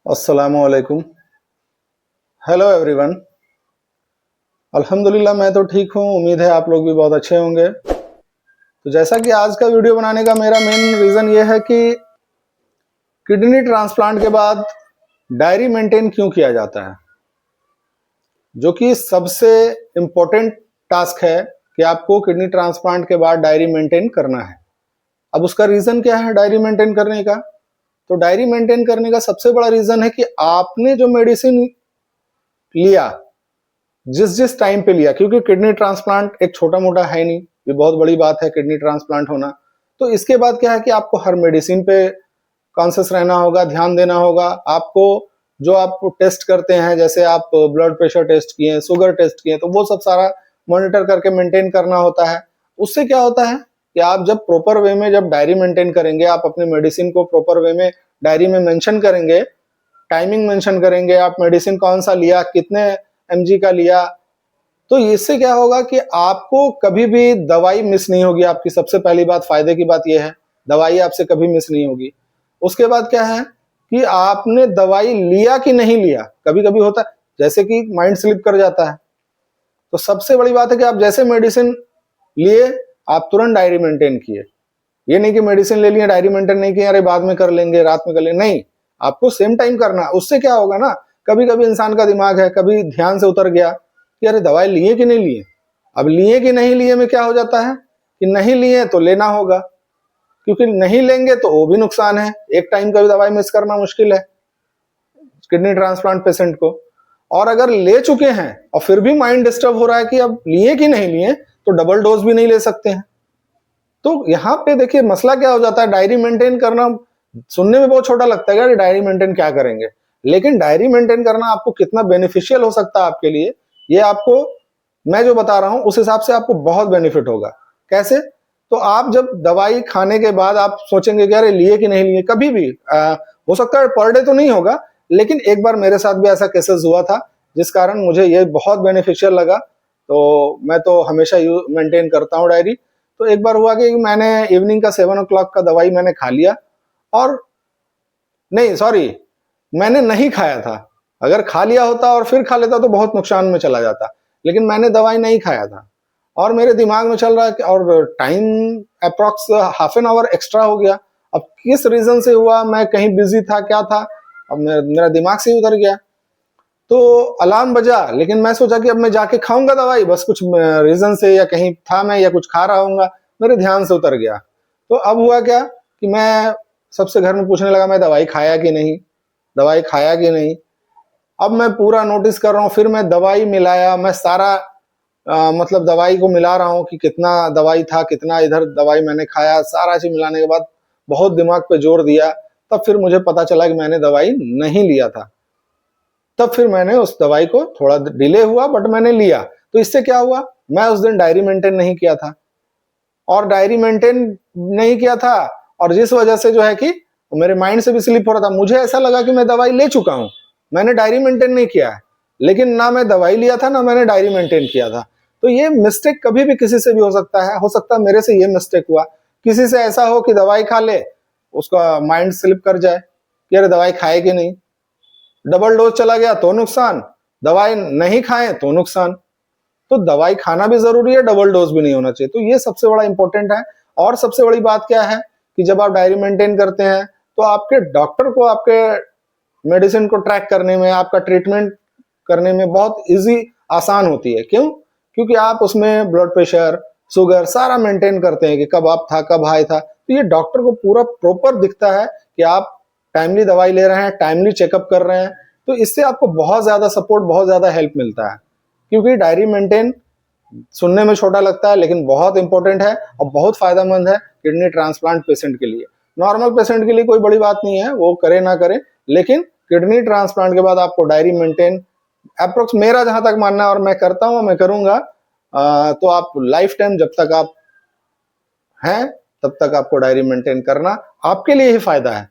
अस्सलामुअलैकुम। Hello everyone. अल्हम्दुलिल्लाह मैं तो ठीक हूँ, उम्मीद है आप लोग भी बहुत अच्छे होंगे। तो जैसा कि आज का वीडियो बनाने का मेरा मेन रीज़न ये है कि किडनी ट्रांसप्लांट के बाद डायरी मेंटेन क्यों किया जाता है, जो कि सबसे इम्पोर्टेंट टास्क है कि आपको किडनी ट्रांसप्लांट के बाद डायरी मेंटेन करना है। अब उसका रीज़न क्या है डायरी मेंटेन करने का? तो डायरी मेंटेन करने का सबसे बड़ा रीज़न है कि आपने जो मेडिसिन लिया, जिस जिस टाइम पे लिया, क्योंकि किडनी ट्रांसप्लांट एक छोटा मोटा है नहीं, ये बहुत बड़ी बात है किडनी ट्रांसप्लांट होना। तो इसके बाद क्या है कि आपको हर मेडिसिन पे कॉन्शियस रहना होगा, ध्यान देना होगा। आपको जो आप टेस्ट करते हैं, जैसे आप ब्लड प्रेशर टेस्ट किए, शुगर टेस्ट किए, तो वो सब सारा मॉनिटर करके मेंटेन करना होता है। उससे क्या होता है कि आप जब प्रॉपर वे में जब डायरी मेंटेन करेंगे, आप अपने मेडिसिन को प्रॉपर वे में डायरी में मेंशन करेंगे, टाइमिंग मेंशन करेंगे, आप मेडिसिन कौन सा लिया, कितने एमजी का लिया, तो इससे क्या होगा कि आपको कभी भी दवाई मिस नहीं होगी। आपकी सबसे पहली बात, फायदे की बात यह है, दवाई आपसे कभी मिस नहीं होगी। उसके बाद क्या है कि आपने दवाई लिया कि नहीं लिया, कभी कभी होता है जैसे कि माइंड स्लिप कर जाता है। तो सबसे बड़ी बात है कि आप जैसे मेडिसिन लिए आप तुरंत डायरी मेंटेन किए। ये नहीं कि मेडिसिन ले लिए डायरी मेंटेन नहीं किया, अरे बाद में कर लेंगे, रात में कर लेंगे, नहीं, आपको सेम टाइम करना। उससे क्या होगा ना, कभी कभी इंसान का दिमाग है, कभी ध्यान से उतर गया कि अरे दवाई लिए कि नहीं लिए। अब लिए कि नहीं लिए में क्या हो जाता है कि नहीं लिए तो लेना होगा, क्योंकि नहीं लेंगे तो वो भी नुकसान है। एक टाइम का भी दवाई मिस करना मुश्किल है किडनी ट्रांसप्लांट पेशेंट को। और अगर ले चुके हैं और फिर भी माइंड डिस्टर्ब हो रहा है कि अब लिए कि नहीं लिए, तो डबल डोज भी नहीं ले सकते हैं। तो यहाँ पे देखिए मसला क्या हो जाता है, डायरी मेंटेन करना सुनने में बहुत छोटा लगता है कि डायरी मेंटेन क्या करेंगे, लेकिन डायरी मेंटेन करना आपको कितना बेनिफिशियल हो सकता है आपके लिए, ये आपको मैं जो बता रहा हूं उस हिसाब से आपको बहुत बेनिफिट होगा। कैसे? तो आप जब दवाई खाने के बाद आप सोचेंगे कि अरे लिए कि नहीं लिए, कभी भी हो सकता है पर डे तो नहीं होगा, लेकिन एक बार मेरे साथ भी ऐसा केसेस हुआ था जिस कारण मुझे ये बहुत बेनिफिशियल लगा। तो मैं तो हमेशा मेंटेन करता हूँ डायरी। तो एक बार हुआ कि मैंने इवनिंग का 7 o'clock का दवाई मैंने खा लिया, और नहीं सॉरी, मैंने नहीं खाया था। अगर खा लिया होता और फिर खा लेता तो बहुत नुकसान में चला जाता, लेकिन मैंने दवाई नहीं खाया था और मेरे दिमाग में चल रहा है और time approx half an hour extra हो गया। अब किस रीजन से हुआ, मैं कहीं बिजी था, क्या था, अब मेरा दिमाग से ही उतर गया। तो अलार्म बजा, लेकिन मैं सोचा कि अब मैं जाके खाऊंगा दवाई, बस कुछ रीजन से या कहीं था मैं या कुछ खा रहा हूंगा, मेरे ध्यान से उतर गया। तो अब हुआ क्या कि मैं सबसे घर में पूछने लगा मैं दवाई खाया कि नहीं, दवाई खाया कि नहीं। अब मैं पूरा नोटिस कर रहा हूँ, फिर मैं दवाई मिलाया, मैं सारा मतलब दवाई को मिला रहा हूँ कि कितना दवाई था, कितना इधर दवाई मैंने खाया, सारा चीज मिलाने के बाद बहुत दिमाग पे जोर दिया। तब फिर मुझे पता चला कि मैंने दवाई नहीं लिया था। तब फिर मैंने उस दवाई को, थोड़ा डिले हुआ बट मैंने लिया। तो इससे क्या हुआ, मैं उस दिन डायरी मेंटेन नहीं किया था, और डायरी मेंटेन नहीं किया था, और जिस वजह से जो है कि मेरे माइंड से भी स्लिप हो रहा था। मुझे ऐसा लगा कि मैं दवाई ले चुका हूं, मैंने डायरी मेंटेन नहीं किया है, लेकिन ना मैं दवाई लिया था ना मैंने डायरी मेंटेन किया था। तो ये मिस्टेक कभी भी किसी से भी हो सकता है, हो सकता है मेरे से ये मिस्टेक हुआ। किसी से ऐसा हो कि दवाई खा ले, उसका माइंड स्लिप कर जाए कि अरे दवाई खाए कि नहीं, डबल डोज चला गया तो नुकसान, दवाई नहीं खाएं तो नुकसान। तो दवाई खाना भी जरूरी है, डबल डोज भी नहीं होना चाहिए। तो ये सबसे बड़ा इंपॉर्टेंट है। और सबसे बड़ी बात क्या है कि जब आप डायरी मेंटेन करते हैं तो आपके डॉक्टर को आपके मेडिसिन को ट्रैक करने में, आपका ट्रीटमेंट करने में बहुत इजी, आसान होती है। क्यों? क्योंकि आप उसमें ब्लड प्रेशर, शुगर सारा मेंटेन करते हैं कि कब आप था, कब हाई था। तो ये डॉक्टर को पूरा प्रॉपर दिखता है कि आप टाइमली दवाई ले रहे हैं, टाइमली चेकअप कर रहे हैं। तो इससे आपको बहुत ज्यादा सपोर्ट, बहुत ज्यादा हेल्प मिलता है। क्योंकि डायरी मेंटेन सुनने में छोटा लगता है लेकिन बहुत इंपॉर्टेंट है और बहुत फायदेमंद है किडनी ट्रांसप्लांट पेशेंट के लिए। नॉर्मल पेशेंट के लिए कोई बड़ी बात नहीं है, वो करे ना करे, लेकिन किडनी ट्रांसप्लांट के बाद आपको डायरी मेंटेन अप्रोक्स, मेरा जहां तक मानना है और मैं करता हूं, मैं करूंगा, तो आप लाइफ टाइम जब तक आप हैं तब तक आपको डायरी मेंटेन करना आपके लिए ही फायदा है।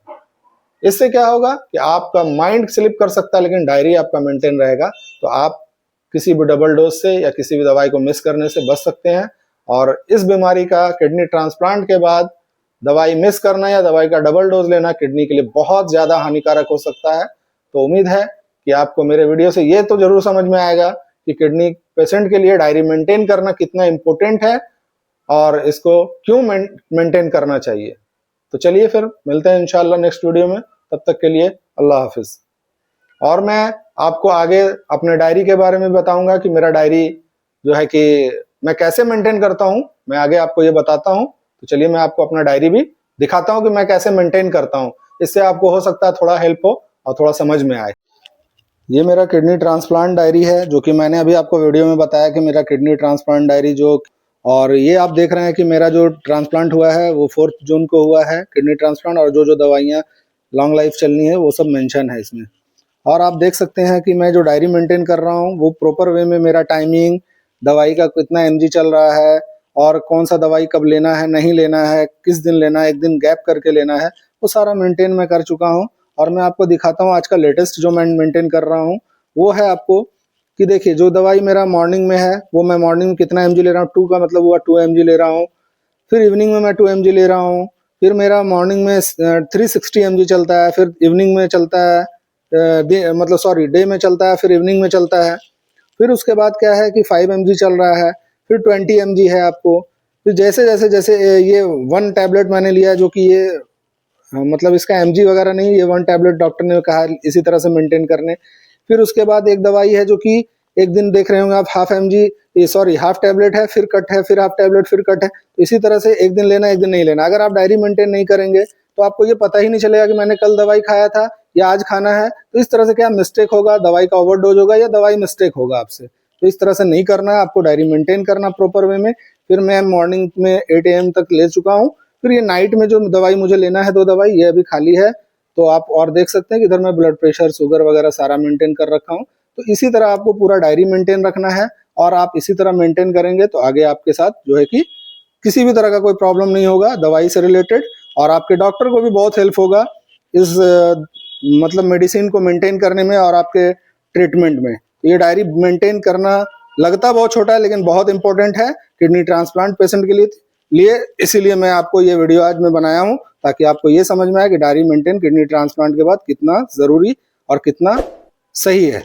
इससे क्या होगा कि आपका माइंड स्लिप कर सकता है लेकिन डायरी आपका मेंटेन रहेगा, तो आप किसी भी डबल डोज से या किसी भी दवाई को मिस करने से बच सकते हैं। और इस बीमारी का, किडनी ट्रांसप्लांट के बाद दवाई मिस करना या दवाई का डबल डोज लेना किडनी के लिए बहुत ज्यादा हानिकारक हो सकता है। तो उम्मीद है कि आपको मेरे वीडियो से ये तो जरूर समझ में आएगा कि किडनी पेशेंट के लिए डायरी मेंटेन करना कितना इम्पोर्टेंट है और इसको क्यों मेंटेन करना चाहिए। तो चलिए फिर मिलते हैं इंशाल्लाह नेक्स्ट वीडियो में, तब तक के लिए अल्लाह हाफिज। और मैं आपको आगे अपने डायरी के बारे में बताऊंगा कि मेरा डायरी जो है कि मैं कैसे मेंटेन करता हूं, मैं आगे आपको ये बताता हूं। तो चलिए मैं आपको अपना डायरी भी दिखाता हूं कि मैं कैसे मेंटेन करता हूं, इससे आपको हो सकता है थोड़ा हेल्प हो और थोड़ा समझ में आए। ये मेरा किडनी ट्रांसप्लांट डायरी है, जो कि मैंने अभी आपको वीडियो में बताया कि मेरा किडनी ट्रांसप्लांट डायरी जो, और ये आप देख रहे हैं कि मेरा जो ट्रांसप्लांट हुआ है वो 4 जून को हुआ है किडनी ट्रांसप्लांट, और जो जो दवाइयाँ लॉन्ग लाइफ चलनी है वो सब मेंशन है इसमें। और आप देख सकते हैं कि मैं जो डायरी मेंटेन कर रहा हूँ वो प्रॉपर वे में मेरा टाइमिंग, दवाई का कितना mg चल रहा है और कौन सा दवाई कब लेना है, नहीं लेना है, किस दिन लेना है, एक दिन गैप करके लेना है, वो सारा मेंटेन मैं कर चुका हूँ। और मैं आपको दिखाता हूँ आज का लेटेस्ट जो मैं मेंटेन कर रहा हूँ वो है आपको कि देखिए जो दवाई मेरा मॉर्निंग में है वो मैं मॉर्निंग में कितना mg ले रहा हूँ, 2 का मतलब हुआ 2 mg ले रहा हूँ। फिर इवनिंग में मैं 2 mg ले रहा हूँ। फिर मेरा मॉर्निंग में 360 mg चलता है, फिर इवनिंग में चलता है, मतलब सॉरी डे में चलता है, फिर इवनिंग में चलता है। फिर उसके बाद क्या है कि 5 mg चल रहा है, फिर 20 mg है आपको। फिर जैसे जैसे जैसे ये 1 टैबलेट मैंने लिया जो कि ये मतलब इसका mg वगैरह नहीं, ये 1 टैबलेट डॉक्टर ने कहा इसी तरह से मेंटेन करने। फिर उसके बाद एक दवाई है जो कि एक दिन देख रहे होंगे आप हाफ टैबलेट है, फिर कट है, फिर हाफ टैबलेट, फिर कट है। तो इसी तरह से एक दिन लेना, एक दिन नहीं लेना। अगर आप डायरी मेंटेन नहीं करेंगे तो आपको ये पता ही नहीं चलेगा कि मैंने कल दवाई खाया था या आज खाना है। तो इस तरह से क्या मिस्टेक होगा, दवाई का ओवरडोज होगा या दवाई मिस्टेक होगा आपसे। तो इस तरह से नहीं करना है, आपको डायरी मेंटेन करना प्रॉपर वे में। फिर मैं मॉर्निंग में 8 AM तक ले चुका हूँ। फिर ये नाइट में जो दवाई मुझे लेना है 2 दवाई, ये अभी खाली है। तो आप और देख सकते हैं कि इधर मैं ब्लड प्रेशर, शुगर वगैरह सारा मेंटेन कर रखा हूँ। तो इसी तरह आपको पूरा डायरी मेंटेन रखना है, और आप इसी तरह मेंटेन करेंगे तो आगे आपके साथ जो है कि किसी भी तरह का कोई प्रॉब्लम नहीं होगा दवाई से रिलेटेड, और आपके डॉक्टर को भी बहुत हेल्प होगा इस मतलब मेडिसिन को मेंटेन करने में और आपके ट्रीटमेंट में। ये डायरी मेंटेन करना लगता बहुत छोटा है लेकिन बहुत इंपॉर्टेंट है किडनी ट्रांसप्लांट पेशेंट के लिए। इसीलिए मैं आपको ये वीडियो आज मैं बनाया हूँ ताकि आपको ये समझ में आए कि डायरी मेंटेन किडनी ट्रांसप्लांट के बाद कितना जरूरी और कितना सही है।